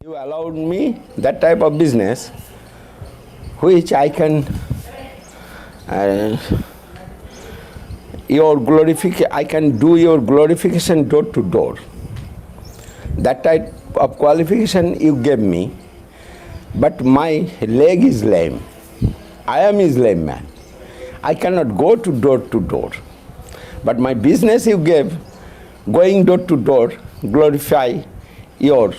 You allowed me that type of business which I can I can do your glorification door to door. That type of qualification you gave me, but my leg is lame. I am his lame man. I cannot go to door. But my business you gave, going door to door, glorify your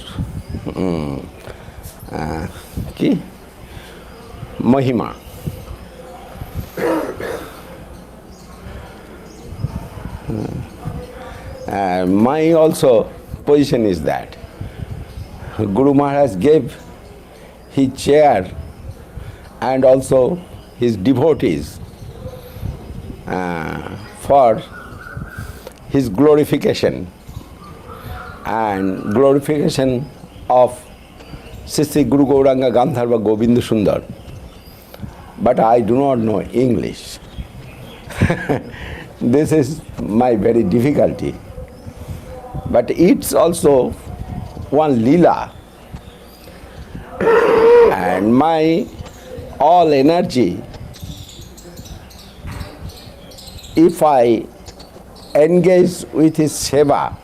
Mahima. My also position is that Guru Maharaj gave his chair and also his devotees for his glorification and glorification of Sri Guru Gauranga Gandharva Govinda Sundar. But I do not know English. This is my very difficulty. But it's also one lila. And my all energy, if I engage with his seva,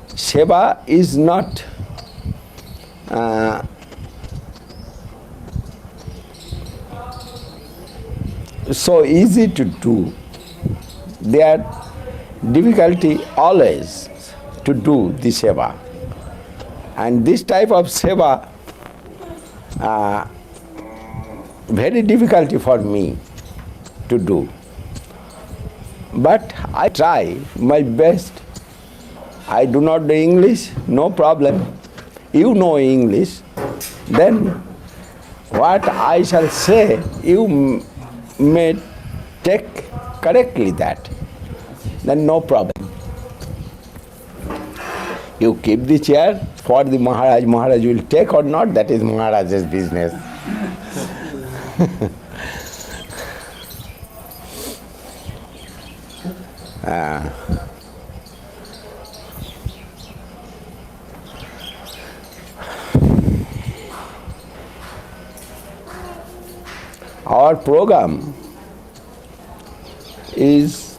seva is not so easy to do. There difficulty always to do the seva. And this type of seva, very difficulty for me to do. But I try my best. I do not know English, no problem. You know English, then what I shall say, you may take correctly that. Then no problem. You keep the chair for the Maharaj. Maharaj will take or not, that is Maharaj's business. Our program is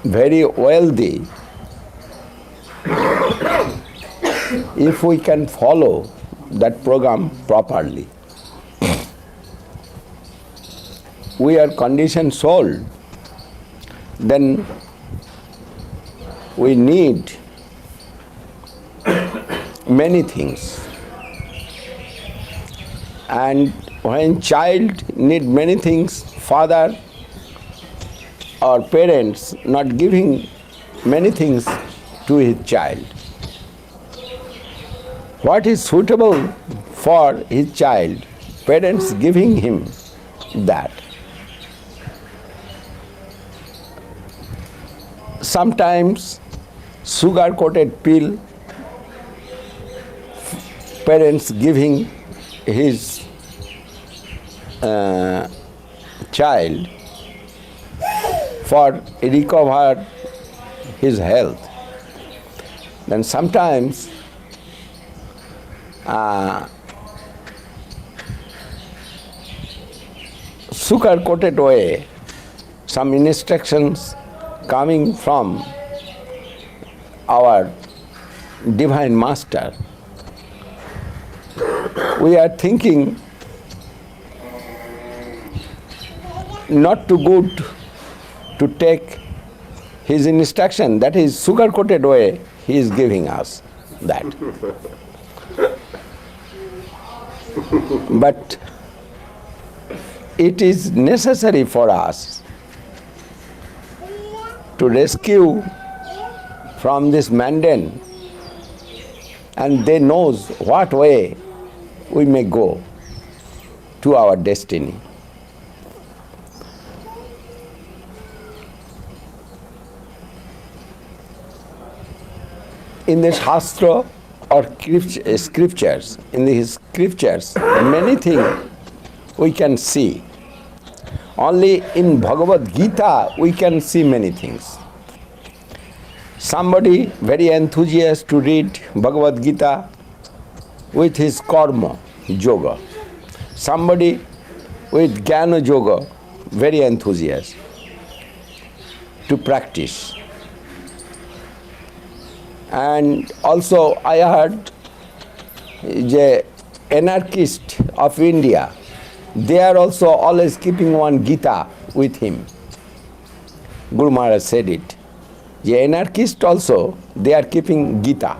very wealthy if we can follow that program properly. We are conditioned soul, then we need many things. And when child need many things, father or parents not giving many things to his child. What is suitable for his child, parents giving him that. Sometimes sugar-coated pill, parents giving his child for recover his health. Then sometimes sugar-coated way, some instructions coming from our Divine Master. We are thinking not too good to take his instruction, that is sugar-coated way he is giving us that. But it is necessary for us to rescue from this mundane, and they knows what way we may go to our destiny. In the Shastra or scriptures, in the scriptures, many things we can see. Only in Bhagavad Gita we can see many things. Somebody very enthusiastic to read Bhagavad Gita with his karma yoga. Somebody with jnana yoga, very enthusiastic to practice. And also I heard the anarchist of India, they are also always keeping one Gita with him. Guru Maharaj said it. The anarchist also, they are keeping Gita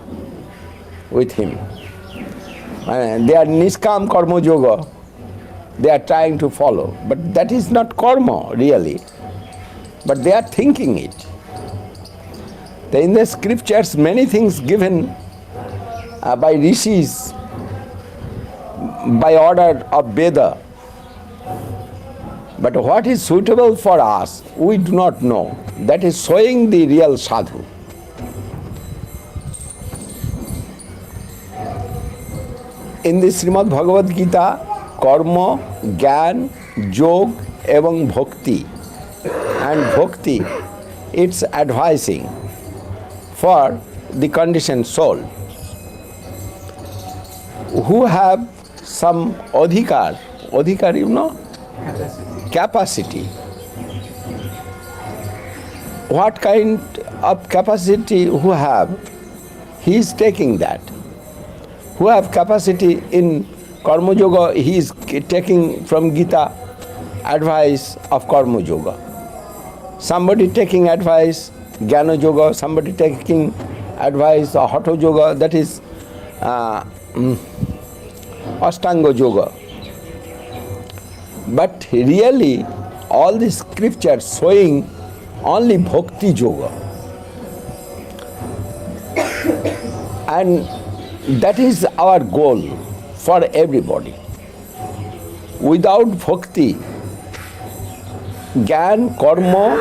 with him. And they are Niskam Karma Yoga, they are trying to follow. But that is not karma really. But they are thinking it. In the scriptures, many things given by rishis, by order of Veda. But what is suitable for us, we do not know. That is showing the real sadhu. In the Srimad Bhagavad Gita, karma, jnana, yoga, এবং bhakti. And bhakti, it's advising for the conditioned soul who have some adhikar, you know? Capacity. What kind of capacity who have, he is taking that. Who have capacity in Karma Yoga, he is taking from Gita advice of Karma Yoga. Somebody taking advice, Jnana Yoga, somebody taking advice of Hatha Yoga, that is Ashtanga Yoga. But really, all the scriptures showing only Bhakti Yoga. And that is our goal for everybody. Without Bhakti, Jnana, Karma,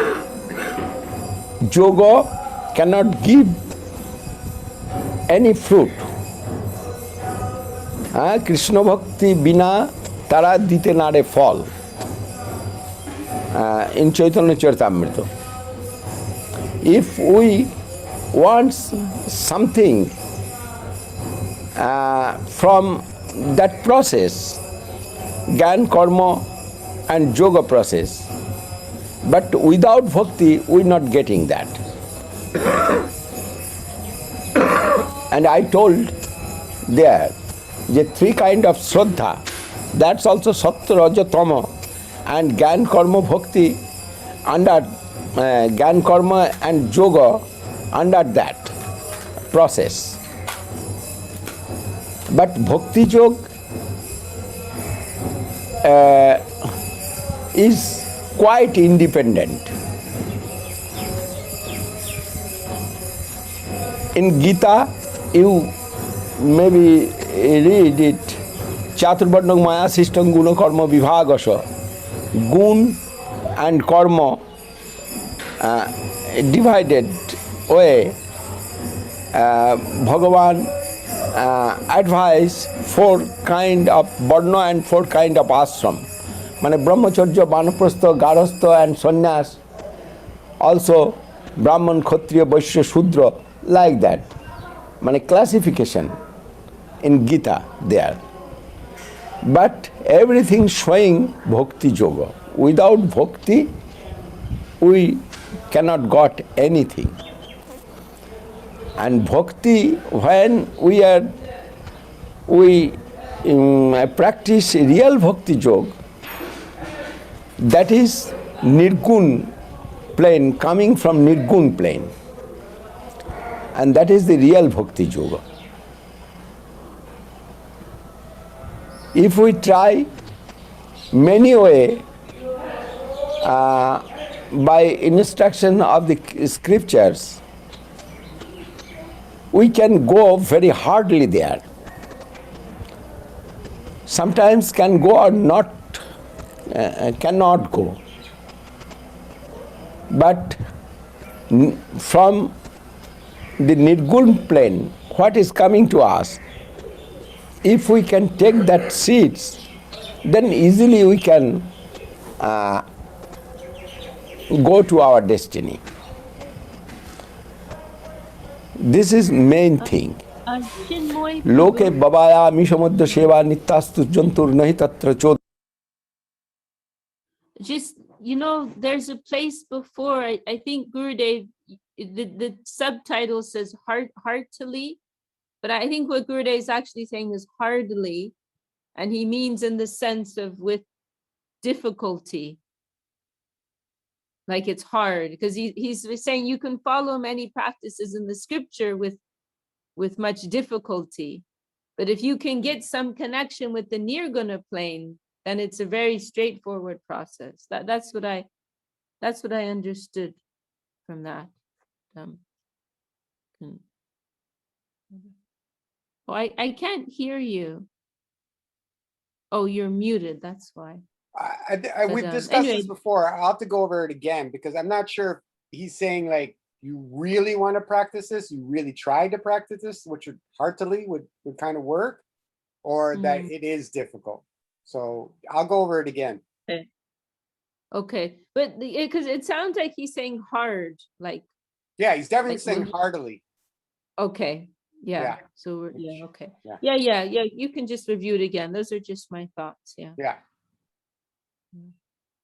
Yoga cannot give any fruit. Krishna Bhakti bina tara dite nare fall. In Chaitanya Charitamrita. If we want something from that process, Jnana, Karma and Yoga process, but without bhakti we are not getting that. And I told there the three kind of Shraddha, that's also Sattva, Raja, Tama, and Jnana, Karma, Bhakti under Jnana, Karma and Yoga under that process. But Bhakti Yoga is quite independent. In Gita, you maybe read it, Chaturvarnam Maya Sistam Guna Karma Vibhagasha. Gun and Karma divided way. Bhagavan advised four kind of Varna and four kind of ashram. Mane Brahmacharya, Vanaprastha, Garastha and Sannyas. Also Brahman, Kshatriya, Vaishya, Shudra, like that. Mane classification in Gita there. But everything showing Bhakti Yoga. Without Bhakti, we cannot got anything. And Bhakti, when we practice real Bhakti Yoga, that is Nirgun plane, coming from Nirgun plane. And that is the real Bhakti Yoga. If we try many way by instruction of the scriptures, we can go very hardly there. Sometimes can go or not, cannot go. But from the Nirgun plane, what is coming to us, if we can take that seeds then easily we can go to our destiny. This is main thing. Loke babaya mishamudya seva nityastu jantur nahi tatra chod. Just, there's a place before, I think Gurudev, the subtitle says heartily, but I think what Gurudev is actually saying is hardly, and he means in the sense of with difficulty. Like it's hard, because he's saying you can follow many practices in the scripture with much difficulty, but if you can get some connection with the nirguna plane, then it's a very straightforward process. That's what I understood from that. Oh, I can't hear you. Oh, you're muted. That's why. We've discussed this before. I'll have to go over it again because I'm not sure if he's saying like you really want to practice this, you really tried to practice this, which would heartily would kind of work, or that it is difficult. So I'll go over it again. Okay. But because it sounds like he's saying hard, like. Yeah, he's definitely saying heartily. Okay. Yeah. So we're, okay. Yeah. You can just review it again. Those are just my thoughts. Yeah. Yeah.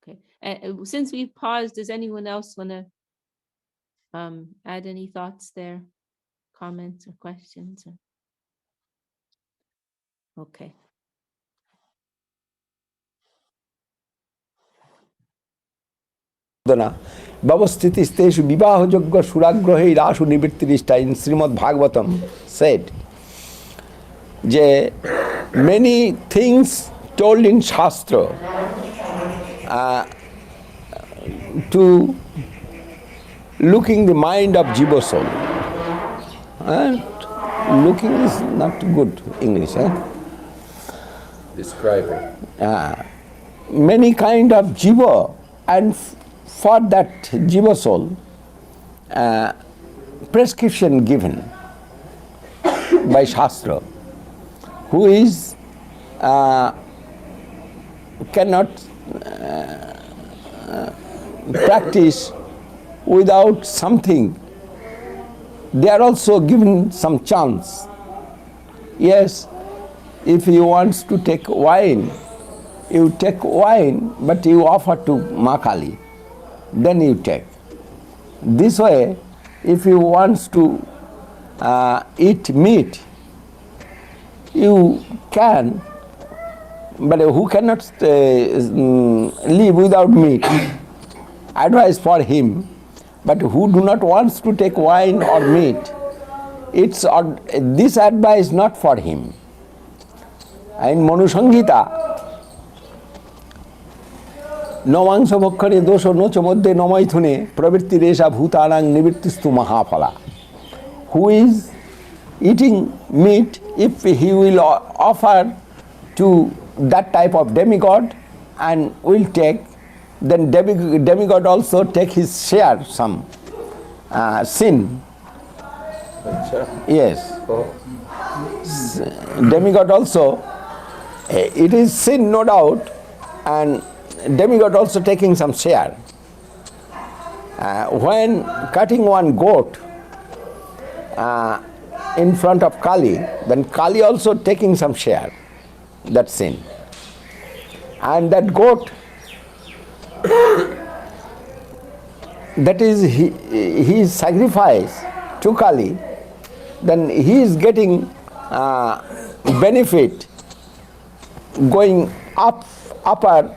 Okay. And since we've paused, does anyone else want to add any thoughts there, comments or questions? Okay. Bhavasthitishteshu vivahojogya suragrohe rashu nivrittirishta in Srimad Bhagavatam said, many things told in Shastra to looking the mind of Jiva soul. And looking is not good English. Describing. Many kind of Jiva, and for that Jiva soul, prescription given by Shastra, who is cannot practice without something. They are also given some chance. Yes, if you want to take wine, you take wine, but you offer to Ma Kali, then you take. This way, if you want to eat meat, you can, but who cannot live without meat? Advice for him. But who do not want to take wine or meat, this advice not for him. In Manu Samhita, Namangsha bhakkane dosho nocha madhye namaithune pravritti resha bhutanang nivrittistu mahaphala. Who is eating meat, if he will offer to that type of demigod and will take, then demigod also take his share, some sin. Yes. Demigod also, it is sin no doubt, and demigod also taking some share. When cutting one goat in front of Kali, then Kali also taking some share, that sin. And that goat, that is his sacrifice to Kali, then he is getting benefit going upper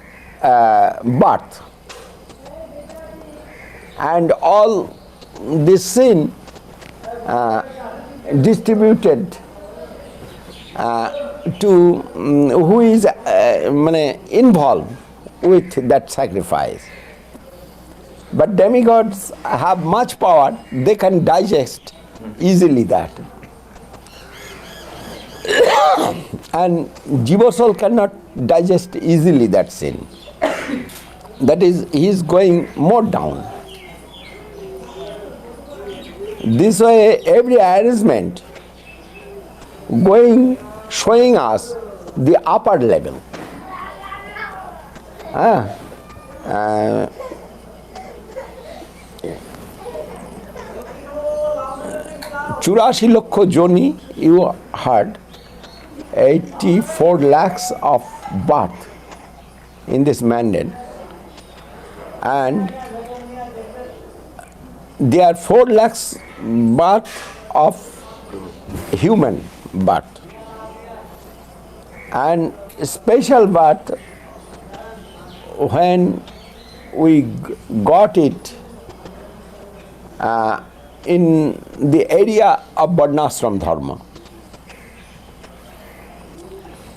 birth, and all this sin distributed to who is involved with that sacrifice. But demigods have much power, they can digest easily that. And Jiva soul cannot digest easily that sin. That is, he is going more down. This way, every arrangement showing us the upper level. চুরাশি লক্ষ joni, you heard, 84 lakhs of birth in this mandate, and there are 4 lakhs birth of human birth, and special birth when we got it in the area of Varnashram Dharma.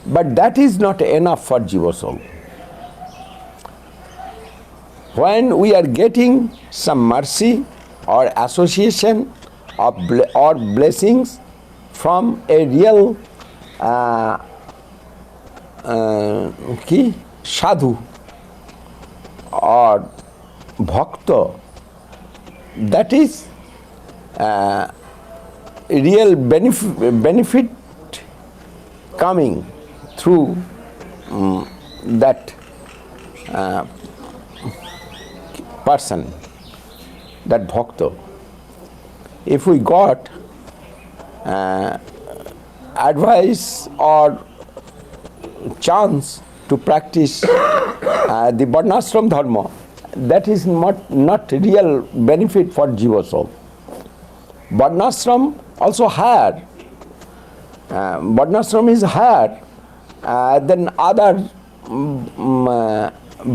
But that is not enough for Jiva soul. When we are getting some mercy or association or blessings from a real sadhu or bhakta, that is real benefit coming through that person, that bhakta. If we got advice or chance to practice the Varnashram Dharma, that is not real benefit for Jiva soul. Varnashram also higher. Varnashram is higher than other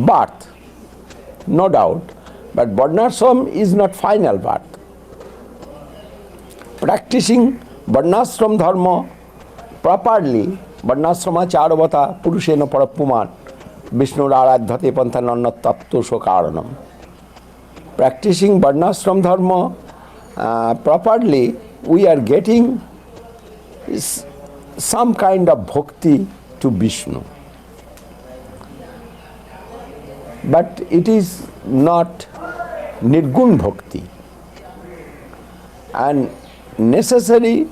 birth, no doubt. But Varnashram is not final birth. Practicing Varnashram Dharma properly, Varnashrama Charavata Purushena Parapuman Vishnu Aradhate Panthananna Tattva Sokaranam. Practicing Varnashram Dharma properly, we are getting some kind of bhakti to Vishnu. But it is not nirgun bhakti, and necessary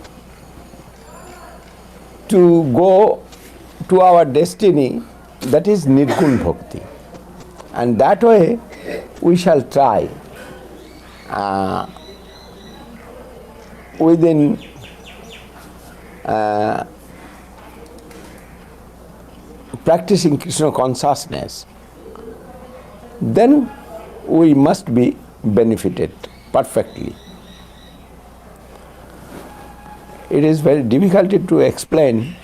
to go to our destiny, that is nirgun bhakti. And that way we shall try within practicing Krishna consciousness, then we must be benefited perfectly. It is very difficult to explain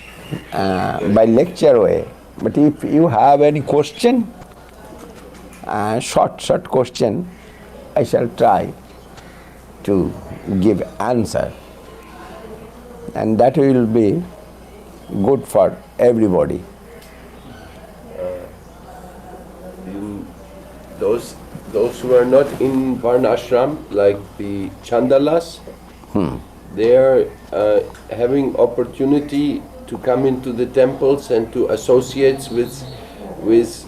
by lecture way, but if you have any question, short question, I shall try to give answer, and that will be good for everybody. Those who are not in Varnashram, like the Chandalas, they are having opportunity to come into the temples and to associate with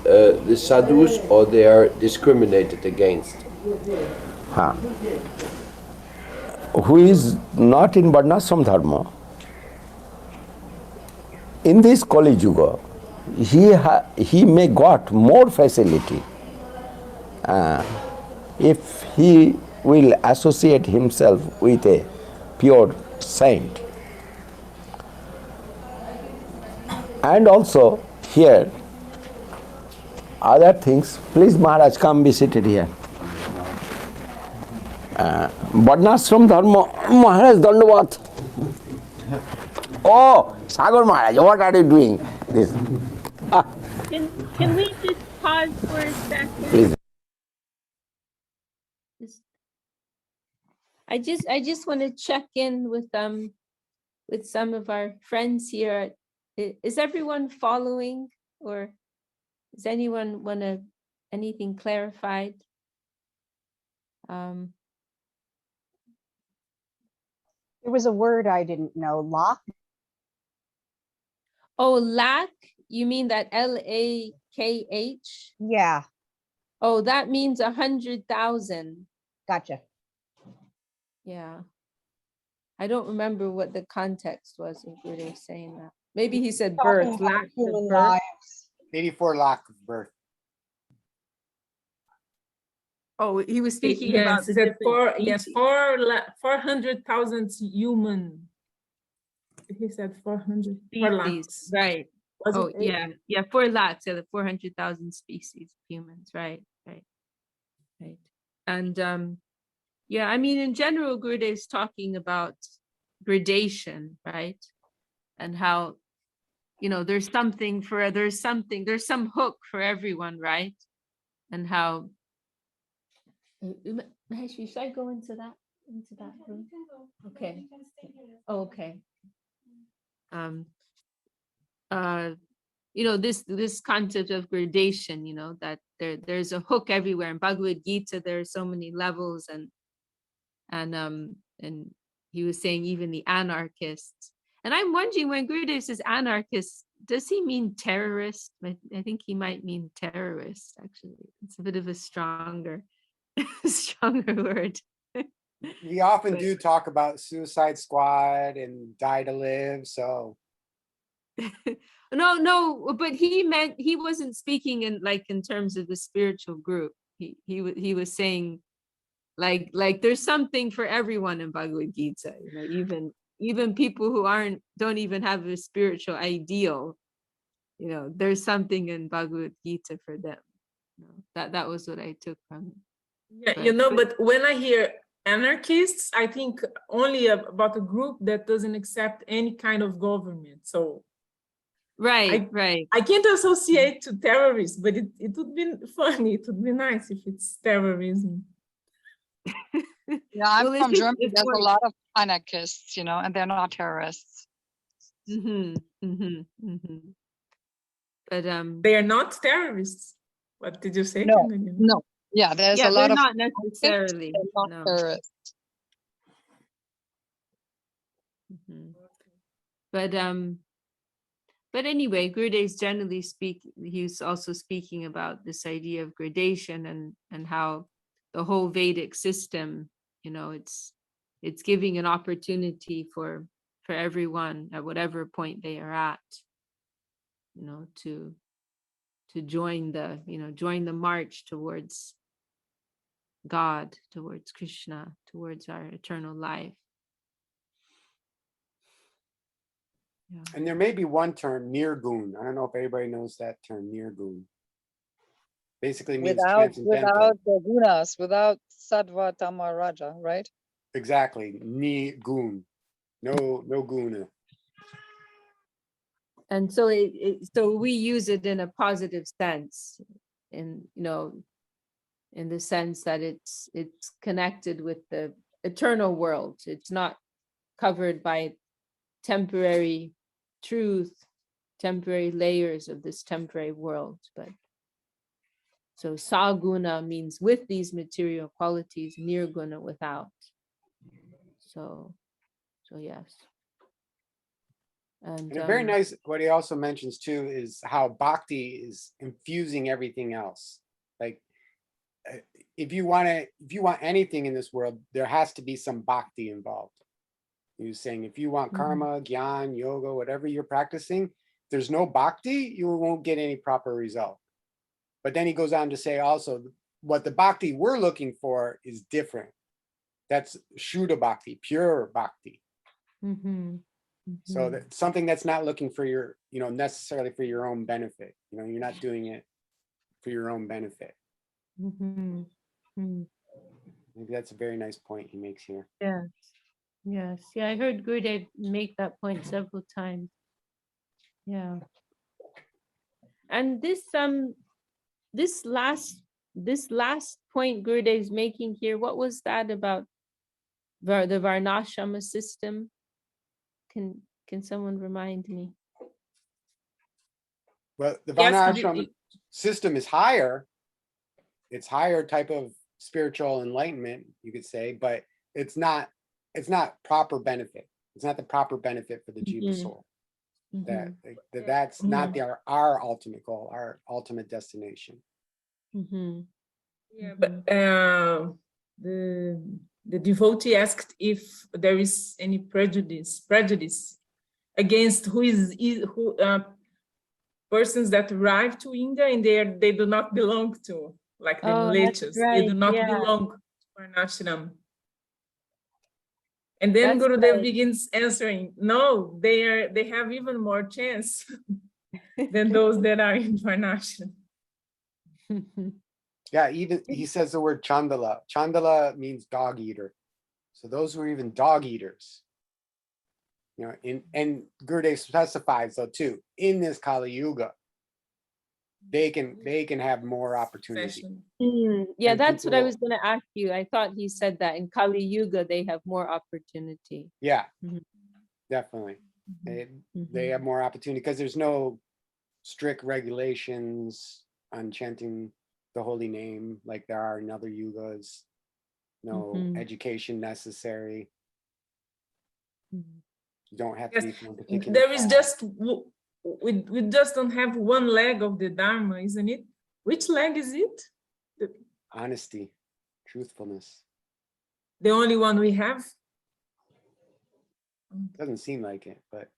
the sadhus, or they are discriminated against. Who is not in Varnashram Dharma, in this Kali Yuga, he may got more facility if he will associate himself with a pure saint. And also here, other things, please Maharaj, come be seated here. Varnashram Dharma, Maharaj Dandavat. Oh, Sagar Maharaj, what are you doing? This. Can we just pause for a second? Please. I just want to check in with some of our friends here. Is everyone following, or does anyone want anything clarified? There was a word I didn't know. Lakh? Oh, lakh? You mean that L-A-K-H? Yeah. Oh, that means 100,000. Gotcha. Yeah. I don't remember what the context was of Guru saying that. Maybe he said birth, lakhs of birth. 84 lakh of birth. Oh, he was speaking Yes, about he the said different species. 400,000 human. He said 400 4 Species, lakhs. right. Was Oh, it eight? yeah, 4 lakhs, yeah, the 400,000 species of humans, right. And yeah, I mean, in general, Gurudev is talking about gradation, right? And how, there's some hook for everyone, right? And how, Mahesh, should I go into that room? Okay. Oh, okay. This concept of gradation, that there's a hook everywhere. In Bhagavad Gita, there are so many levels, and he was saying even the anarchists. And I'm wondering, when Gurudev says anarchist, does he mean terrorist? I think he might mean terrorist, actually. It's a bit of a stronger word. We often But- do talk about Suicide Squad and Die to Live, so No, but he wasn't speaking in terms of the spiritual group. He was saying like there's something for everyone in Bhagavad Gita, even people who don't even have a spiritual ideal, there's something in Bhagavad Gita for them. That was what I took from it. Yeah, but when I hear anarchists, I think only about a group that doesn't accept any kind of government. So Right. I can't associate to terrorists, but it would be funny. It would be nice if it's terrorism. Yeah, I'm from Germany. It's There's a lot of anarchists, and they're not terrorists. But They are not terrorists. What did you say? No. Yeah, there's a lot they're of not necessarily. not No. terrorists. But anyway, Gurudev's generally he's also speaking about this idea of gradation and how the whole Vedic system, it's giving an opportunity for everyone at whatever point they are at, to join the march towards God, towards Krishna, towards our eternal life. Yeah. And there may be one term, nirgun. I don't know if everybody knows that term, nirgun. Basically means Without transcendental. the gunas, without sattva, tama, raja, right? Exactly, nirgun. No guna. And so so we use it in a positive sense, in the sense that it's connected with the eternal world. It's not covered by temporary truth, temporary layers of this temporary world. But so saguna means with these material qualities, nirguna without. So yes. And very nice, what he also mentions too is how bhakti is infusing everything else. Like if you want anything in this world, there has to be some bhakti involved. He was saying, if you want karma, gyan, yoga, whatever you're practicing, if there's no bhakti, you won't get any proper result. But then he goes on to say also, what the bhakti we're looking for is different. That's Shuddha bhakti, pure bhakti. So that's something that's not looking for your, necessarily for your own benefit. You're not doing it for your own benefit. Maybe that's a very nice point he makes here. Yes. Yeah, I heard Gurudev make that point several times. Yeah. And this last point Gurudev is making here, what was that about the Varnashrama system? Can someone remind me? Well, the Varnashrama system is higher. It's higher type of spiritual enlightenment, you could say, but it's not proper benefit. It's not the proper benefit for the jiva soul. That's not our ultimate goal, our ultimate destination. Yeah, but the devotee asked if there is any prejudice against persons that arrive to India and they do not belong to like the Oh, that's milechas. They do right. not Yeah, belong to Varnashram. And then that's Gurudev right. begins answering, no, they have even more chance than those that are in Varnashram. Yeah, even he says the word chandala. Chandala means dog eater. So those who are even dog eaters, you know, and Gurudev specifies though too, in this Kali Yuga, they can have more opportunity. Session. Yeah, And that's what I people- was going to ask you. I thought he said that in Kali Yuga they have more opportunity. Yeah, Mhm. definitely. They Mhm. have more opportunity because there's no strict regulations on chanting the holy name like there are in other yugas. No Mhm. education necessary. Mhm. You don't have to Yes, be from a particular there is caste. just, we just don't have one leg of the Dharma, isn't it? Which leg is it? Honesty, truthfulness. The only one we have? Doesn't seem like it, but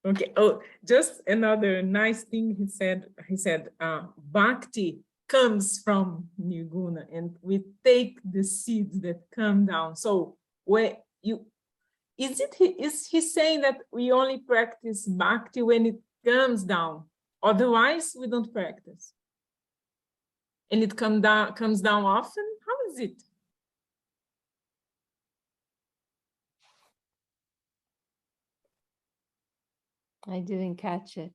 Okay. Oh, just another nice thing he said. Bhakti comes from nirguna, and we take the seeds that come down. So where you is he saying that we only practice bhakti when it comes down? Otherwise, we don't practice. And it comes down often? How is it? I didn't catch it.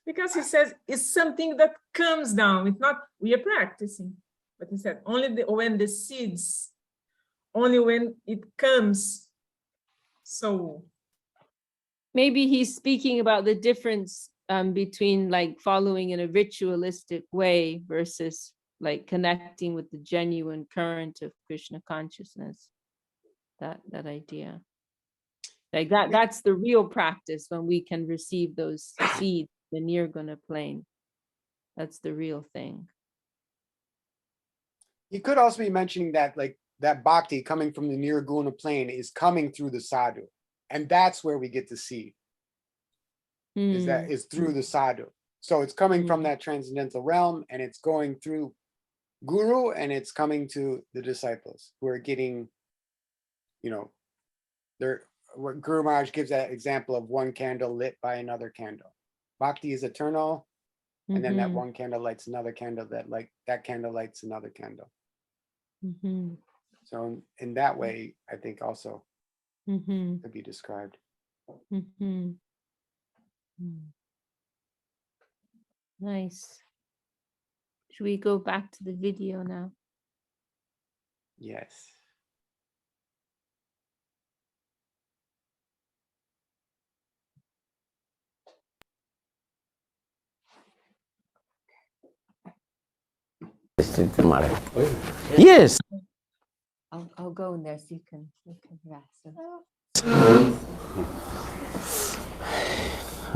Because he says it's something that comes down. It's not, we are practicing. But he said only when the seeds, only when it comes. So Maybe he's speaking about the difference between like following in a ritualistic way versus like connecting with the genuine current of Krishna consciousness. That idea. Like that's the real practice when we can receive those seeds, the nirguna plane. That's the real thing. he could also be mentioning that like that bhakti coming from the nirguna plane is coming through the sadhu. And that's where we get to see is through the sadhu. So it's coming from that transcendental realm and it's going through guru and it's coming to the disciples who are getting, you know, what Guru Maharaj gives that example of one candle lit by another candle. Bhakti is eternal, and then that one candle lights another candle, that candle lights another candle. So in that way, I think also could be described. Nice. Should we go back to the video now? Yes. Yes. I'll go in there so you can rest.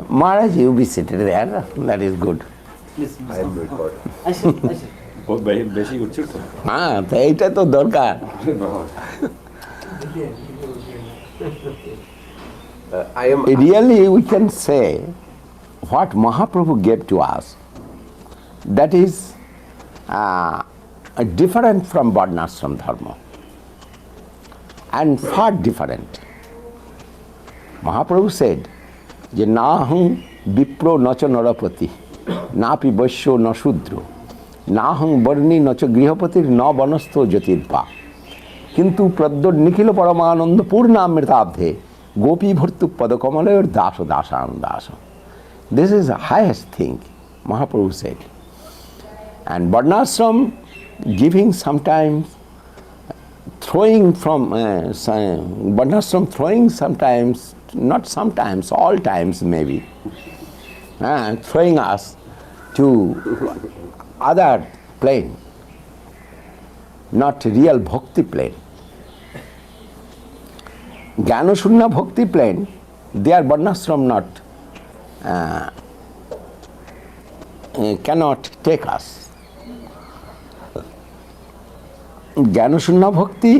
Maharaj, you be seated there. That is good. I am recording. বেশি উঠছিল তো হ্যাঁ তো এইটা তো দরকার I am really we can say what Mahaprabhu gave to us, that is different from Varnashram Dharma and far different. Mahaprabhu said যে না হুং বিপ্র নচ নরপতি না পি বৈশ্য ন শূদ্র না হুং বর্ণী নচ গৃহপতির ন বনস্থ জ্যোতির্বা কিন্তু প্রদ্যোর নিখিল পরমানন্দ পূর্ণামৃতাব্ধে Gopi ভর্তু পদকমলয়ের Das দাসানুদাস. This is the highest thing, Mahaprabhu said. And Varnashram giving sometimes, throwing from, Varnashram throwing sometimes, not sometimes, all times maybe, throwing us to other plane, not real bhakti plane. Jnana Shunya bhakti plane, they are Varnashram not, cannot take us. Jnana Shunya bhakti,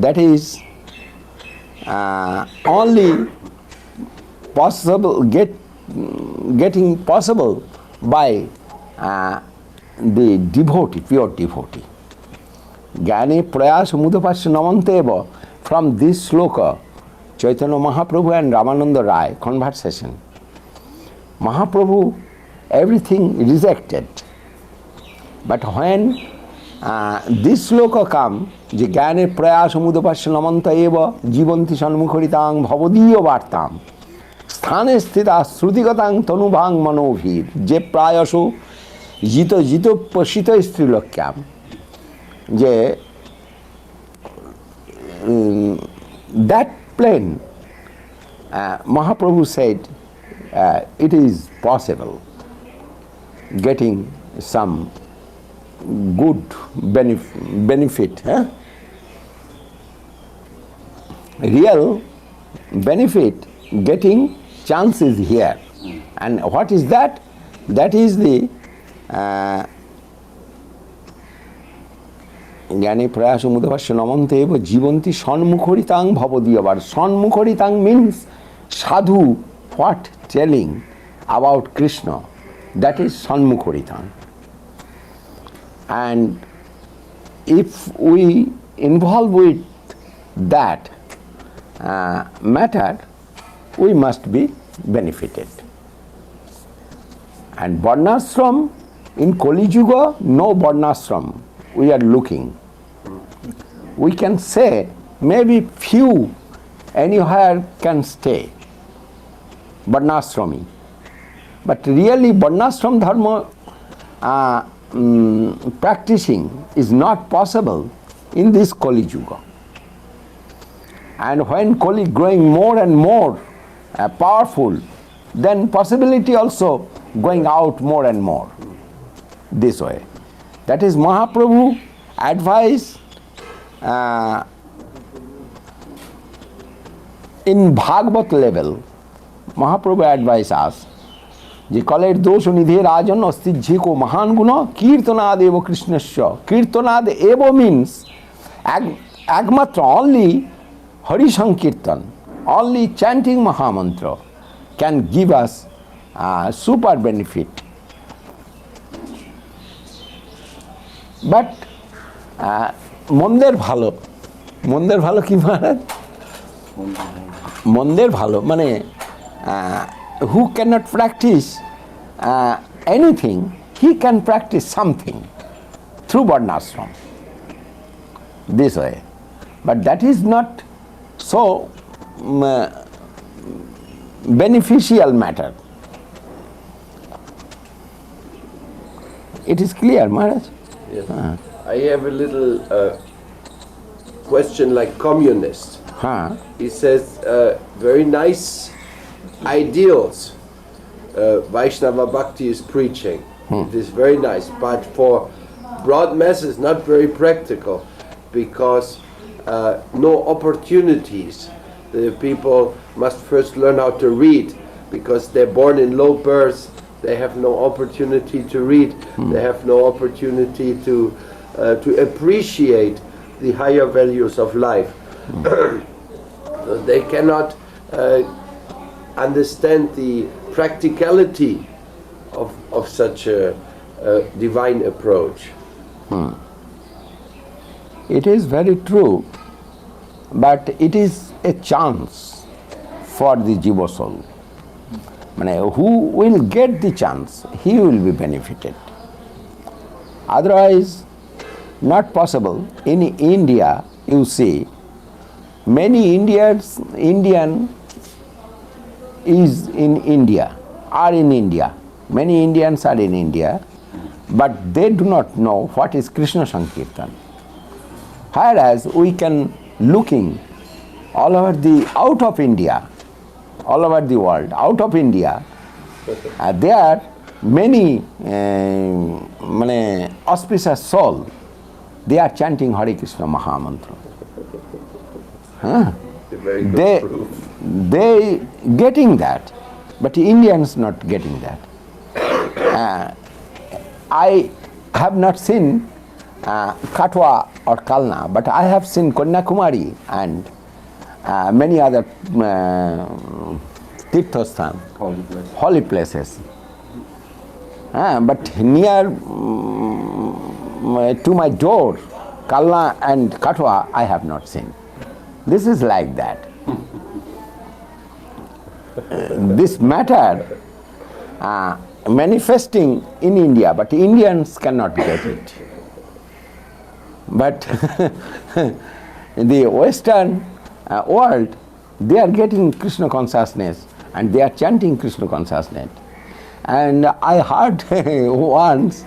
that is only getting possible by the devotee, pure devotee. Jnane prayas mudapasya namanteva. From this sloka, Chaitanya Mahaprabhu and Ramananda Rai conversation, Mahaprabhu everything rejected. But when this sloka come, je jnane prayas mudapasya namanta eva jivanti sanmukharitang bhavadiya vartam sthane sthita srudigatang tanubhang manovhir je prayaso jito jito pasita strilokyam. Je that plain, Mahaprabhu said, it is possible getting some good benefit. Real benefit, getting chances here. And what is that? That is the Jnane prayasa mudapasya namanteva jivanti sanmukharitang bhavadiyavar. Sanmukharitang means sadhu, what telling about Krishna. That is sanmukharitang. And if we involve with that matter, we must be benefited. And varnashram, in Kali Yuga, no varnashram we are looking. We can say maybe few anywhere can stay, varnashrami. But really varnashram dharma practicing is not possible in this Kali Yuga. And when Kali growing more and more powerful, then possibility also going out more and more this way. That is Mahaprabhu advice in Bhagavad level. Mahaprabhu advise us, je kaler dosha nidhe rajan astijhe ko mahan guna kirtanad eva krishnasya. Kirtanad eva means agmatra, only Hari Sankirtan, only chanting Mahamantra can give us super benefit. But মন্দের ভালো, মন্দের ভালো কি মহারাজ? মন্দের ভালো মানে who cannot practice anything, he can practice something through varnashram this way. But that is not so beneficial matter. It is clear, Maharaj? Yes. I have a little question like communist. He says very nice ideals Vaishnava Bhakti is preaching. It is very nice, but for broad masses not very practical because no opportunities. The people must first learn how to read because they're born in low birth. They have no opportunity to read. They have no opportunity to appreciate the higher values of life. They cannot understand the practicality of such a divine approach. It is very true, but it is a chance for the Jiva soul. Who will get the chance, he will be benefited. Otherwise, not possible. In India, you see, many Indian is in India, are in India. Many Indians are in India, but they do not know what is Krishna Sankirtan. Whereas we can looking all over the out of India, all over the world, out of India, there are many auspicious souls. They are chanting Hare Krishna Mahamantra. They getting that, but Indians not getting that. I have not seen Katwa or Kalna, but I have seen Kanyakumari and many other tirthasthan, holy places. But near to my door, Kalna and Katwa, I have not seen. This is like that. This matter manifesting in India, but Indians cannot get it. But the Western world, they are getting Krishna consciousness and they are chanting Krishna consciousness. And I heard once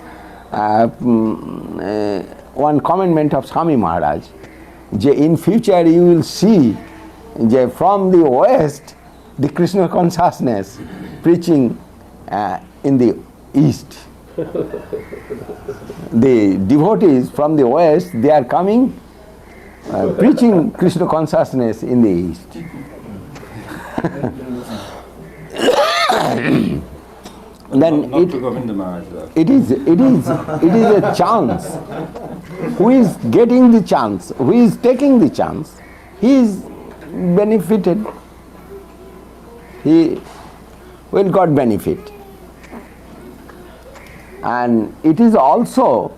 one comment of Swami Maharaj, in future you will see from the West the Krishna consciousness preaching in the East. The devotees from the West, they are coming preaching Krishna consciousness in the East. Then not to Govinda Maharaj, though. it is a chance. Who is getting the chance? Who is taking the chance? He is benefited. He will got benefit. And it is also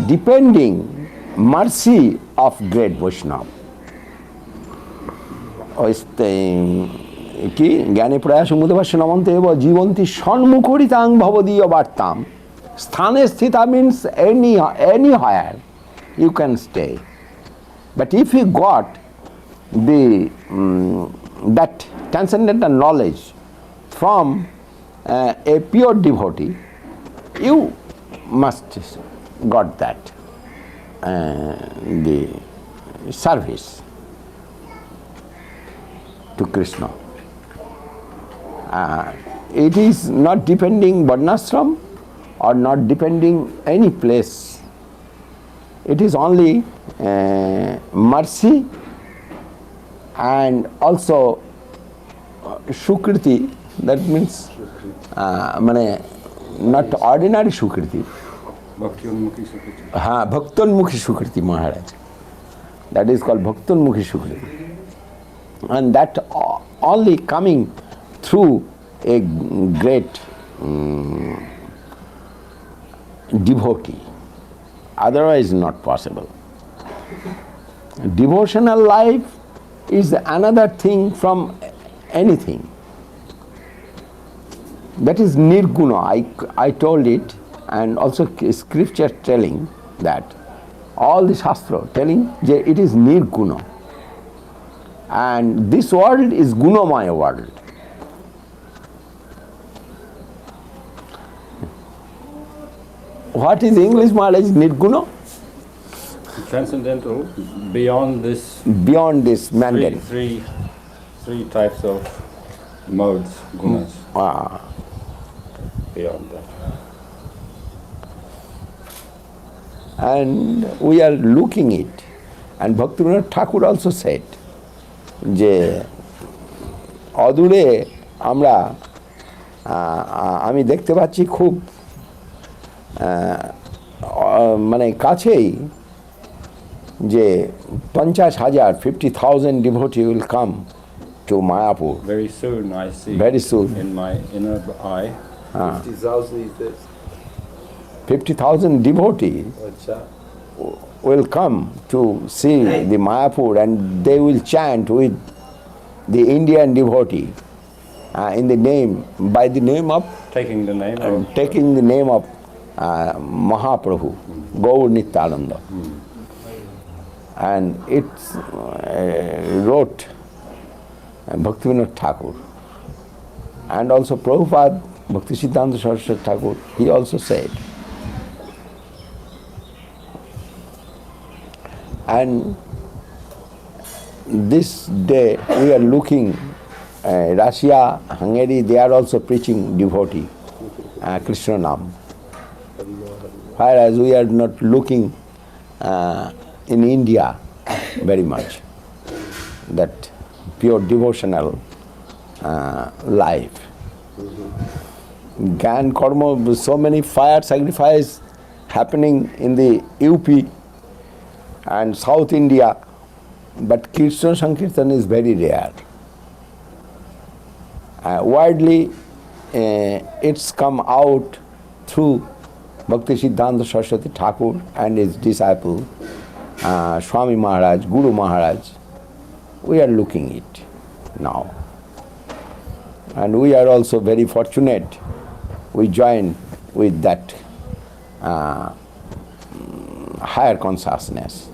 depending mercy of great Vaishnava. কি জ্ঞানে প্রয়াস মুদভাষ্য নমন্তে এব জীবন্তী সন্মুখরিতাং ভবদীয় বার্তাম স্থানে স্থিতা means anywhere you can stay. But if you got the that transcendental knowledge from a pure devotee, you must got that the service to Krishna. It is not depending Varnashram or not depending any place. It is only mercy and also Shukriti, that means not ordinary Shukriti. Bhaktonmukhi Shukriti Maharaj. That is called Bhaktonmukhi Shukriti. And that only coming through a great devotee. Otherwise not possible. Devotional life is another thing from anything. That is nirguna. I told it, and also scripture telling that, all the shastra telling that it is nirguna. And this world is gunamaya world. What is English, Maharaj? Nirguna? Transcendental, beyond this. Beyond this mandate. Three types of modes, gunas. Beyond that. And we are looking it. And Bhaktivinoda Thakur also said, যে অদূরে আমরা আমি দেখতে পাচ্ছি খুব মানে কাছেই যে 50,000 50,000 devotee will come to Mayapur. Very soon I see. Very soon. In my inner eye. 50,000 is this. 50,000 devotees will come to see the Mayapur, and they will chant with the Indian devotee in the name, by the name of Taking the name of Mahaprabhu, Gaur Nityananda. And it's wrote Bhaktivinoda Thakur. And also Prabhupada, Bhakti Siddhanta Saraswati Thakur, he also said. And this day we are looking, Russia, Hungary, they are also preaching devotee, Krishna Nam. Whereas we are not looking in India very much, that pure devotional life. Gyan Karma, so many fire sacrifice happening in the UP and South India, but Kirtan Sankirtan is very rare. Widely, it's come out through Bhakti Siddhanta Saraswati Thakur and his disciple, Swami Maharaj, Guru Maharaj. We are looking it now. And we are also very fortunate. We join with that higher consciousness.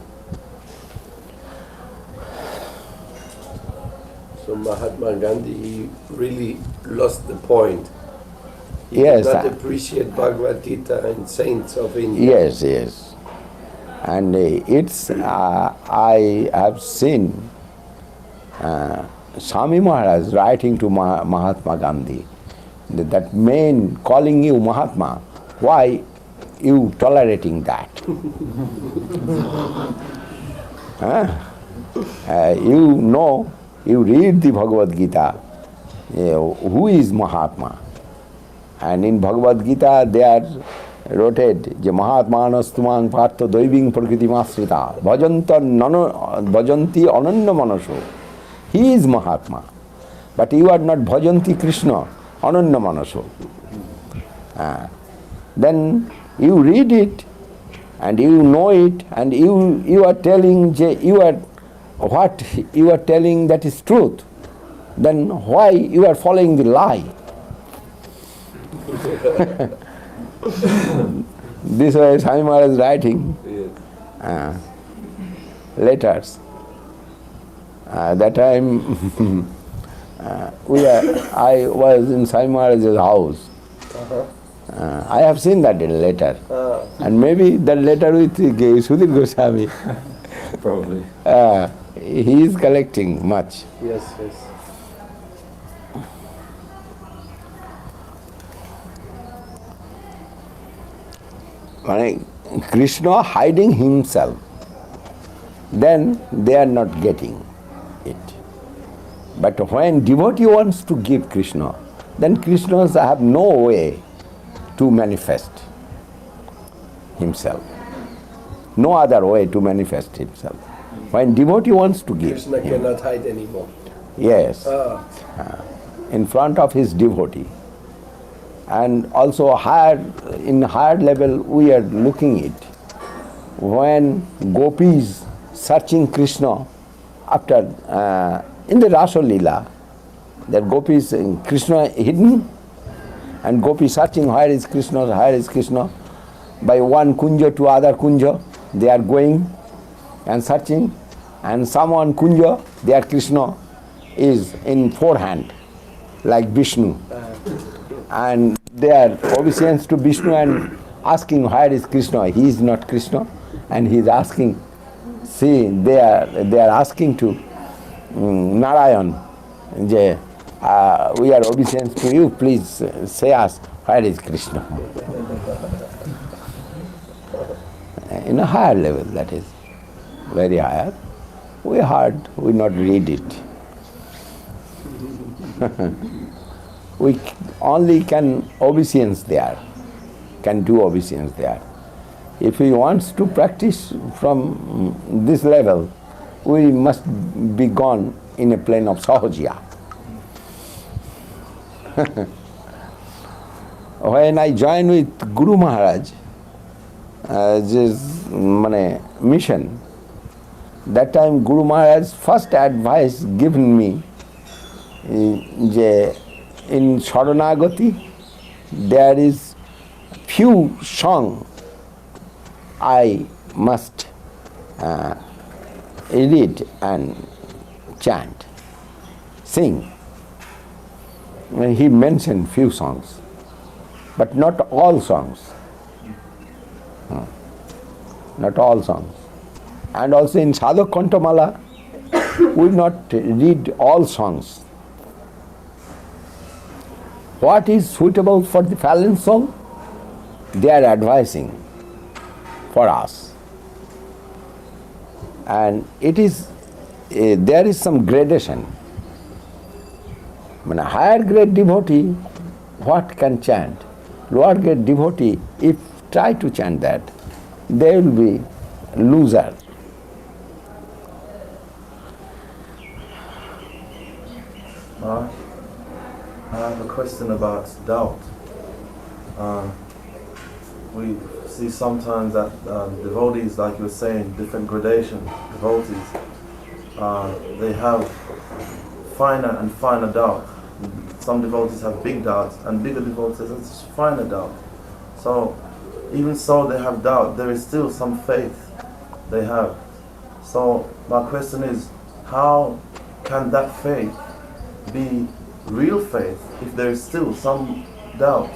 So Mahatma Gandhi really lost the point. He Yes, did not appreciate Bhagavad Gita and saints of India. Yes, yes. And it's, I have seen Swami Maharaj writing to Mahatma Gandhi, that man calling you Mahatma, why you tolerating that? You know, you read the Bhagavad Gita, who is Mahatma? And in Bhagavad Gita they are rotated, Je Mahatmanastumang Partha Doiving Prakriti Masrita Bhajanti Ananya Manaso. He is Mahatma. But you are not Bhajanti Krishna Ananya Manaso. Then you read it and you know it, and you are telling what you are telling that is truth. Then why you are following the lie? This way Swami Maharaj is writing letters. That time I was in Swami Maharaj's house. I have seen that letter. And maybe that letter with Sudhir Goswami. Probably. He is collecting much. Yes, yes. When Krishna hiding himself, then they are not getting it. But when devotee wants to give Krishna, then Krishna have no way to manifest himself. No other way to manifest himself. When devotee wants to give Krishna him, cannot hide anymore. yes, in front of his devotee. And also in higher level we are looking it. When gopis searching Krishna after in the Rasa Leela, that gopis Krishna hidden and gopi searching where is Krishna, by one kunja to other kunja they are going and searching, and someone kunja their Krishna is in forehand like Vishnu, and they are obeisance to Vishnu and asking where is Krishna. He is not Krishna, and he is asking, see, they are asking to Narayan, we are obeisance to you, please say us where is Krishna. In a higher level, that is very higher. We heard, we not read it. We only can obeisance there, can do obeisance there. If we want to practice from this level, we must be gone in a plane of Sahaja. When I joined with Guru Maharaj, this mission, that time Guru Maharaj's first advice given me, in Sharanagati there is few song I must read and chant, sing. He mentioned few songs, but not all songs. Not all songs. And also in Sadhak Kantamala, we not read all songs. What is suitable for the fallen soul? They are advising for us. And it is, there is some gradation. When a higher grade devotee, what can chant? Lower grade devotee, if try to chant that, they will be loser. I have a question about doubt. We see sometimes that devotees, like you were saying, different gradation devotees, they have finer and finer doubt. Some devotees have big doubts, and bigger devotees have finer doubt. So, even so they have doubt, there is still some faith they have. So, my question is, how can that faith be real faith if there is still some doubt?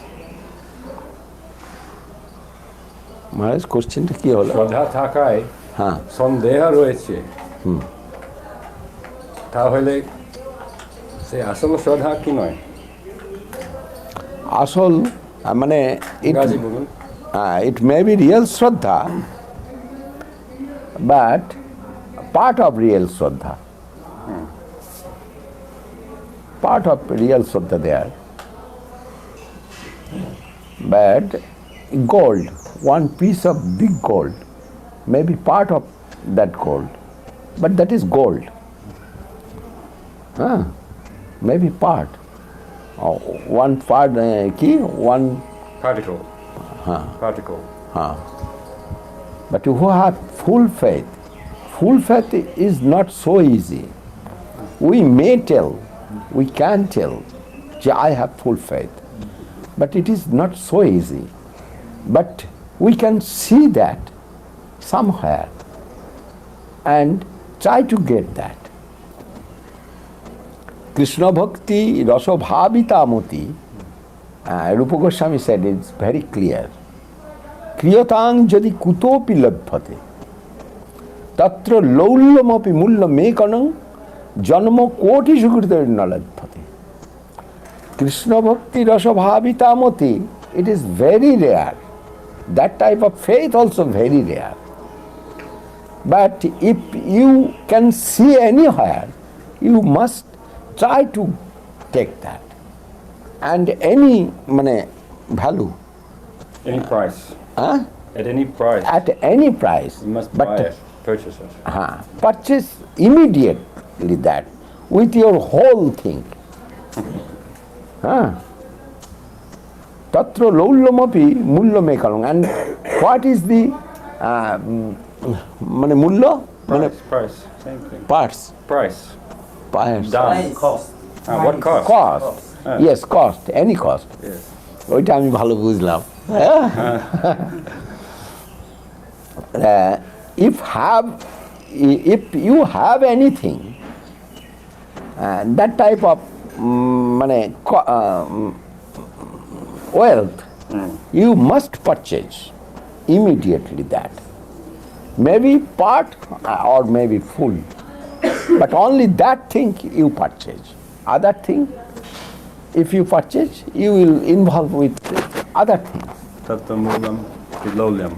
Maharaj, কোশ্চেনটা কি হলো? শ্রদ্ধা থাকায় হ্যাঁ, সন্দেহ রয়েছে, তাহলে সে আসল শ্রদ্ধা কি নয়? আসল মানে ইংরাজি বলুন। it may be real Shraddha, but part of real Shraddha. Part of real Shraddha there. But gold, one piece of big gold, may be part of that gold, but that is gold. Maybe part. One part, key, one particle. Particle. But who have full faith is not so easy. We may tell, we can tell, I have full faith, but it is not so easy. But we can see that somewhere and try to get that. Krishna Bhakti Rasa Bhavitamoti, Rupa Goswami said it's very clear. Kriyatang jadi kutopi labhate tatra laulyamapi mullam ekanam janma koti sukrita nalabhate. Krishna Bhakti Rasa Bhavitamoti, it is very rare. That type of faith also very rare. But if you can see anywhere, you must try to take that. And any value. Any price. At any price. At any price. You must buy it, purchase it. Purchase immediately that with your whole thing. Tatra laulyamapi mullam ekanam. And what is the mulya? Price. Same thing. Parts. Price. Price. Cost. What cost? Cost. Yes, cost. Any cost. Yes. ওইটা আমি ভালো বুঝলাম। If you have anything, that type of wealth, you must purchase immediately that. Maybe part or maybe full, but only that thing you purchase. Other thing, if you purchase, you will involve with other things. Tatra mullam laulyam.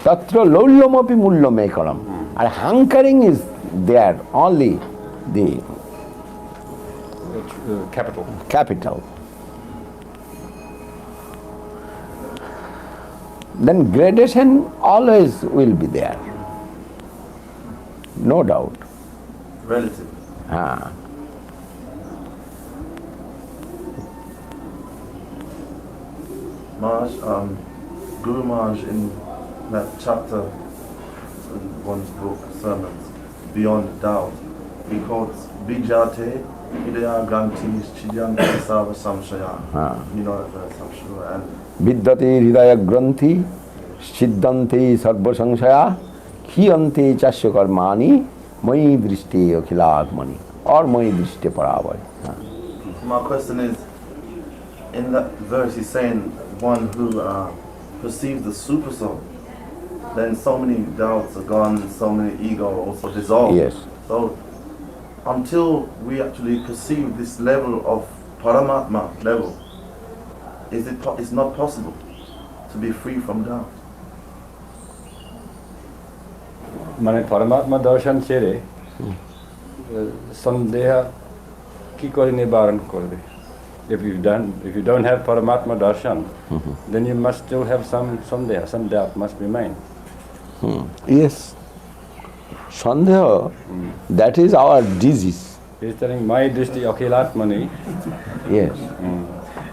Tatra laulyamapi mullam ekanam. And hankering is there, only the capital. Then gradation always will be there. No doubt. Relative. Maharaj, Guru Maharaj in that chapter in one's book, Sermons, Beyond Doubt, he quotes Bijate Hidaya Granti Chidyanti Sava Samshaya. You know that verse, I'm sure. And Vidyate hridaya granthi siddhante sarva samshaya khiyante chasya karmani mai drishti akhilatmani or mai drishti paravai. My question is, in that verse he's saying one who perceives the super soul, then so many doubts are gone, so many ego also dissolved. Yes. So until we actually perceive this level of Paramatma level, it's not possible to be free from doubt. মানে পরমাত্মা দর্শন ছেড়ে সন্দেহ কি করে নিবারণ করবে? If you don't have Paramatma darshan, then you must still have some sandeha, some doubt must remain. Yes. Sandeha, that is our disease. He's telling my drishti akhilatmani. Yes.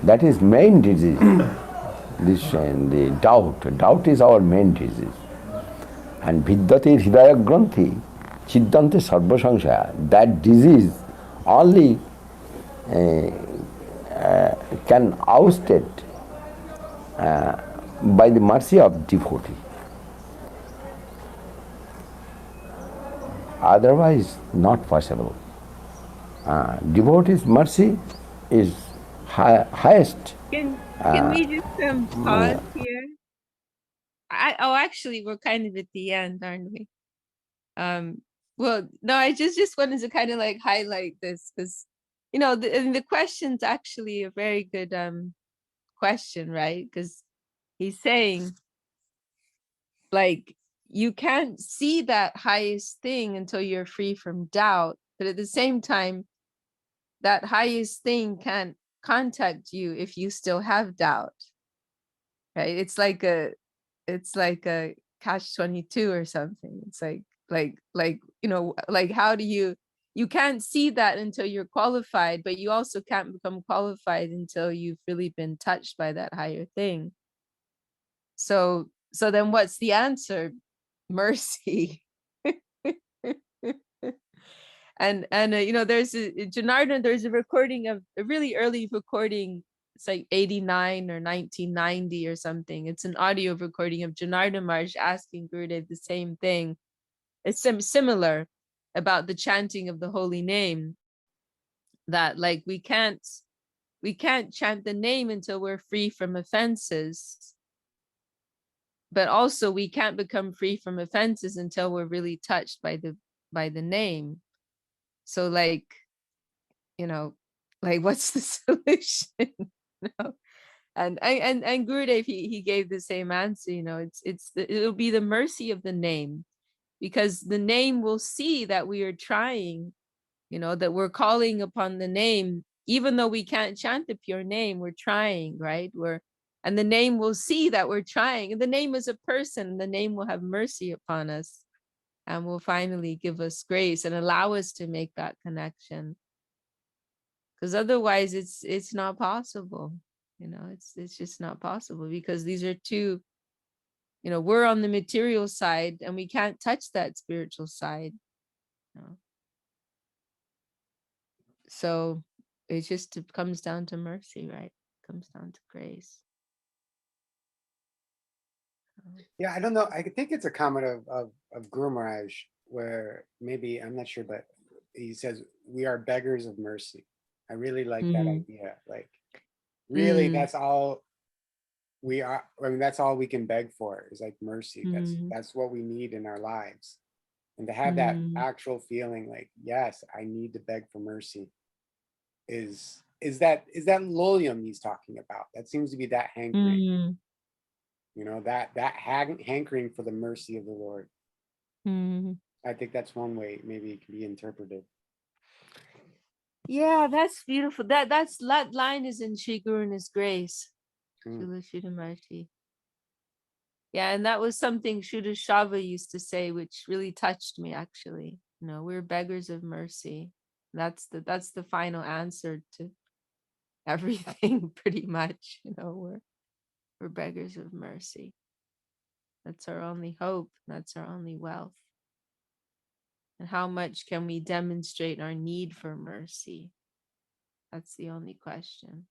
That is main disease. The doubt. Doubt is our main disease. And vidyate hridaya granthi, chiddante sarva samshaya. That disease only can oust it by the mercy of devotee. Otherwise, not possible. Devotee's mercy is highest. Can we just pause here? Actually, we're kind of at the end, aren't we? Well, no, I just wanted to kind of like highlight this because, you know, the question's actually a very good question, right? Because he's saying, like, you can't see that highest thing until you're free from doubt, but at the same time, that highest thing can't contact you if you still have doubt, right? It's like a catch-22 or something. It's like you know, like how do you can't see that until you're qualified, but you also can't become qualified until you've really been touched by that higher thing. So then what's the answer? Mercy. And you know, there's Janardhan, there's a recording of a really early recording. It's like 89 or 1990 or something. It's an audio recording of Janardhan Maharaj asking Gurudev the same thing. It's similar about the chanting of the holy name, that like we can't chant the name until we're free from offenses, but also we can't become free from offenses until we're really touched by the name. So like, you know, like what's the solution? No. And Gurudev, he gave the same answer. You know, it'll be the mercy of the name, because the name will see that we are trying, you know, that we're calling upon the name, even though we can't chant the pure name, we're trying, right? And the name will see that we're trying, and the name is a person. The name will have mercy upon us and will finally give us grace and allow us to make that connection. Because otherwise it's not possible. You know, it's just not possible, because these are two, you know, we're on the material side and we can't touch that spiritual side. You know? So it just comes down to mercy, right? It comes down to grace. Yeah, I don't know. I think it's a comment of Guru Maharaj, where maybe, I'm not sure, but he says, we are beggars of mercy. I really like that idea. Like, really, that's all we are. I mean, that's all we can beg for is like mercy. That's what we need in our lives. And to have that actual feeling like, yes, I need to beg for mercy is that lolium he's talking about. That seems to be that hankering. You know, that hankering for the mercy of the Lord. I think that's one way maybe it can be interpreted. Yeah, that's beautiful. That line is in Sri Guru and His Grace. Yeah, and that was something Shuddha Shava used to say, which really touched me, actually. You know, we're beggars of mercy. That's the final answer to everything, pretty much. You know, we're beggars of mercy. That's our only hope. That's our only wealth. And how much can we demonstrate our need for mercy? That's the only question.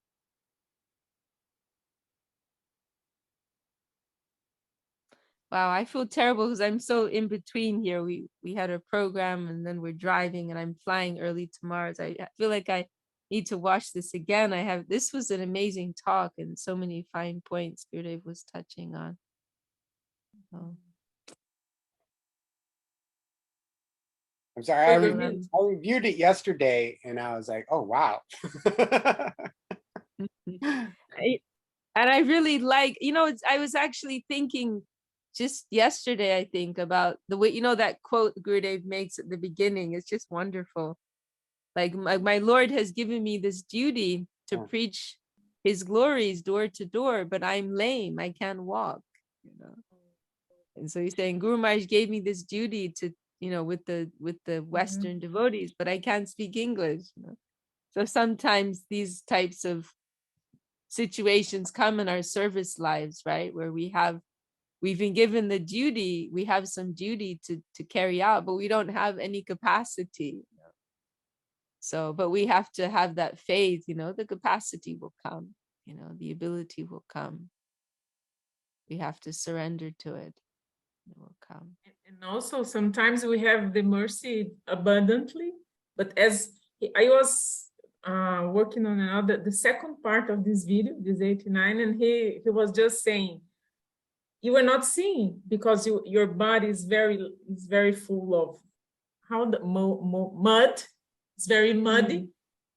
Wow, I feel terrible because I'm so in between here. We had a program and then we're driving and I'm flying early tomorrow. So I feel like I need to watch this again. This was an amazing talk and so many fine points Gurudev was touching on. So. I'm sorry, I reviewed it yesterday and I was like, oh, wow. And I really like, you know, I was actually thinking just yesterday, I think, about the way, you know, that quote Gurudev makes at the beginning. It's just wonderful. Like my Lord has given me this duty to preach his glories door to door, but I'm lame. I can't walk, you know. And so he's saying, Guru Maharaj gave me this duty with the Western devotees, but I can't speak English. So sometimes these types of situations come in our service lives, right? Where we've been given the duty, we have some duty to carry out, but we don't have any capacity. So, but we have to have that faith, the capacity will come, the ability will come. We have to surrender to it. It will come. And also sometimes we have the mercy abundantly, but as I was working on the second part of this video, this 89, and he was just saying, you are not seeing because your body is very full of mud. It's very muddy,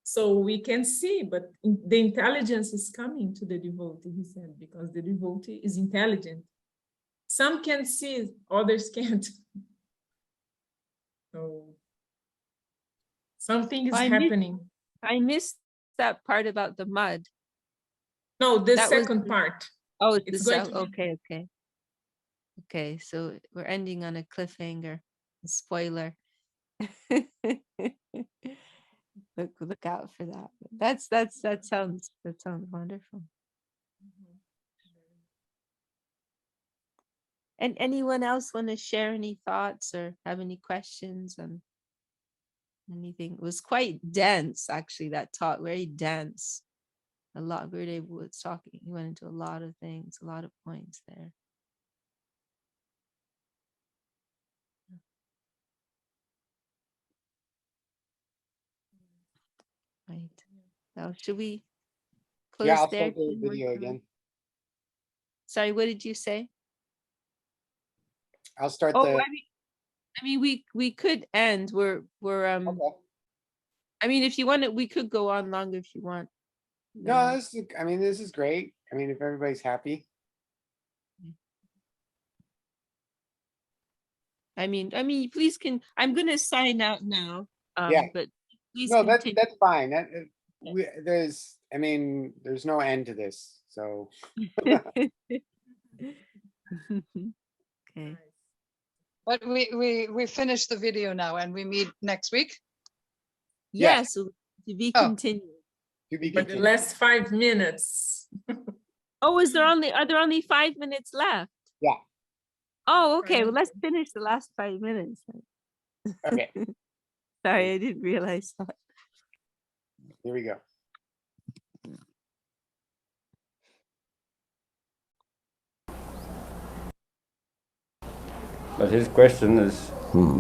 so we can see, but the intelligence is coming to the devotee, he said, because the devotee is intelligent. Some can see, others can't. So something is happening. I missed that part about the mud. No, the second part. Oh, it's going to okay. So we're ending on a cliffhanger, a spoiler. Look out for that. That sounds wonderful. And anyone else want to share any thoughts or have any questions on anything? It was quite dense, actually, that talk, very dense. A lot. Gurudev was talking, he went into a lot of things, a lot of points there. Right. So should we close I'll there? start the video again. Sorry, what did you say? I'll start I mean, we could end. We're Okay. I mean, if you want it, we could go on longer if you want. No, this is great. I mean, if everybody's happy. I mean, please I'm gonna sign out now. But please No, continue. that's fine. There's no end to this. So Okay. But we finished the video now and we meet next week. Yes, to be continued. But the last 5 minutes. Oh, are there only 5 minutes left? Yeah. Oh, okay. Well, let's finish the last 5 minutes. Okay. Sorry, I didn't realize that. Here we go. But his question is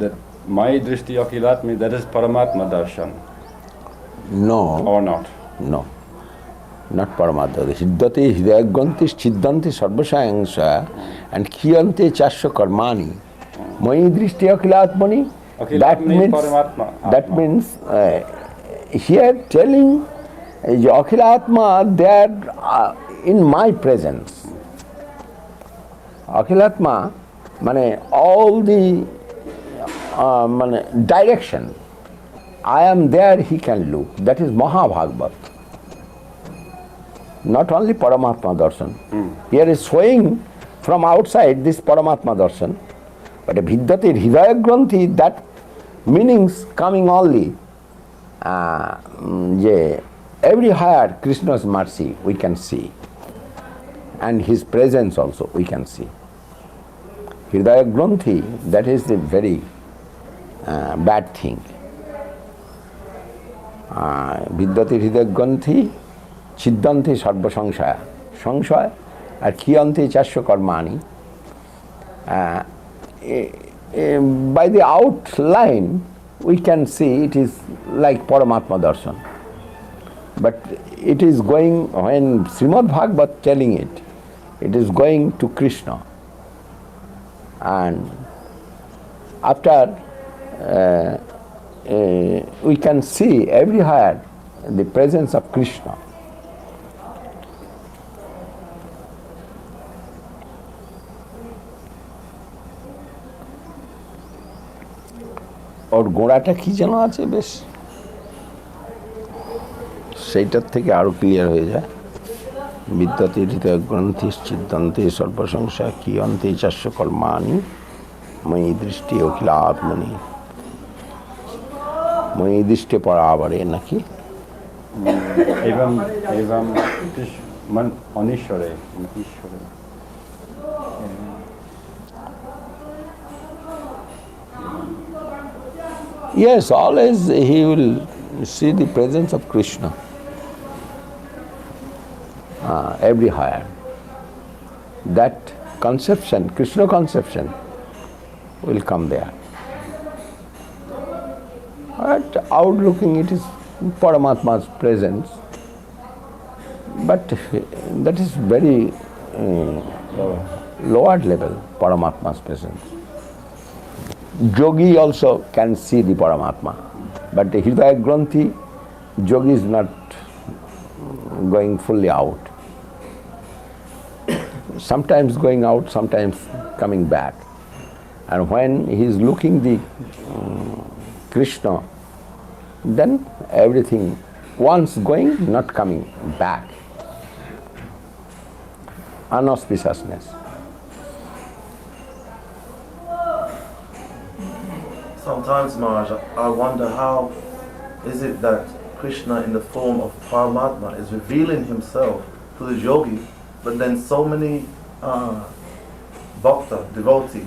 that my drishti akilatmi, that is Paramatma darshan. No. Or not? No. Not Paramatma. Hiddati hidayagyanti chiddanti sarvasayangsa and kiyante chasya karmani. Mai drishti akilatmani. That means here telling Akhilatma, they are in my presence. Akhilatma, all the direction, I am there, he can look. That is Mahabhagavat. Not only Paramatma darshan. Here is showing from outside this Paramatma darshan, but a Vidyate Hridaya Granthi, that meanings coming only everywhere Krishna's mercy we can see, and his presence also we can see. Hridaya Granthi, that is the very bad thing. Vidyate Hridaya Granthi Chiddanti Sarva Sangsaya. Sangsaya R Khiyanti Chasya Karmani. By the outline we can see it is like Paramatma darshan. But it is going, when Srimad Bhagavat telling it, it is going to Krishna. And after we can see everywhere the presence of Krishna. ওর গোড়াটা কি যেন আছে বেশ, সেইটার থেকে আরো clear হয়ে যায়। বিদ্যাতে হৃদয় গ্রন্থি চিদ্দান্তে সর্বসংসার কিয়ন্তে চাস্য কর্মাণি मयि दृष्टि अखिलात्मनि मयि दृष्टि परावरे नाकि एवं एवं मन अनिश्वरे ईश्वरे Yes, always he will see the presence of Krishna everywhere. That conception, Krishna conception, will come there. But outlooking, it is Paramatma's presence. But that is very lower level, Paramatma's presence. Yogi also can see the Paramatma. But the Hridaya Granthi, Yogi is not going fully out. Sometimes going out, sometimes coming back. And when he is looking the Krishna, then everything once going, not coming back. Unauspiciousness. Sometimes, Maharaj, I wonder how is it that Krishna in the form of Paramatma is revealing himself to the yogi, but then so many bhakta, devotee,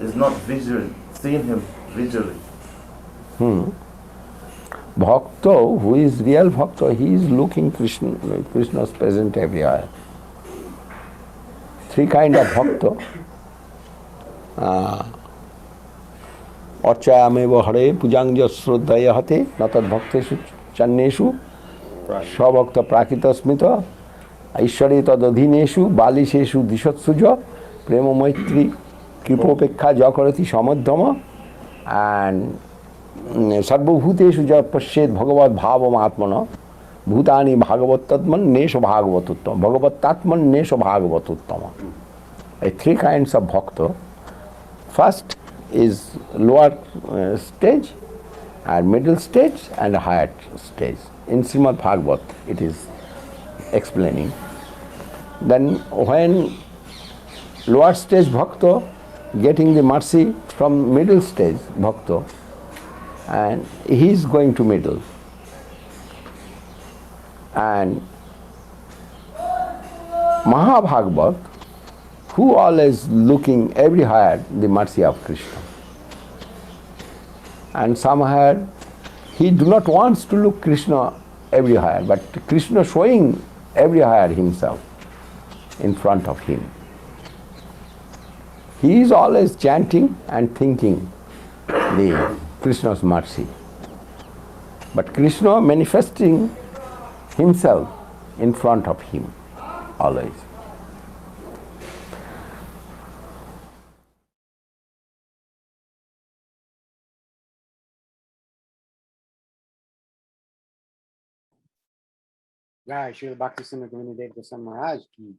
is not visually, seeing him visually. Bhakta, who is real Bhakta, he is looking Krishna, Krishna is present everywhere. Three kind of Bhakta. Archayamevo hare pujangya sraddhaya hate natad bhakteshu channeshu svabhakta prakita smita aishwari tad adhineshu balisheshu dishatsuja prema maitri kripopekha jakarati samadhyama and sarvabhuteshu ja pasyet bhagavad bhavam atmana bhutani bhagavat tatman nesha bhagavatuttama bhagavat tatman nesha bhagavatuttama. Three kinds of bhakta. First is lower stage and middle stage and higher stage. In Srimad Bhagavat it is explaining. Then when lower stage bhakta getting the mercy from middle stage bhakta, and he is going to middle, and Mahabhagavat, who always looking everywhere the mercy of Krishna. And somehow he do not wants to look Krishna everywhere, but Krishna showing everywhere himself in front of him. He is always chanting and thinking the Krishna's mercy. But Krishna manifesting himself in front of him always. Srila Bhakti Srila Govinda Maharaj ki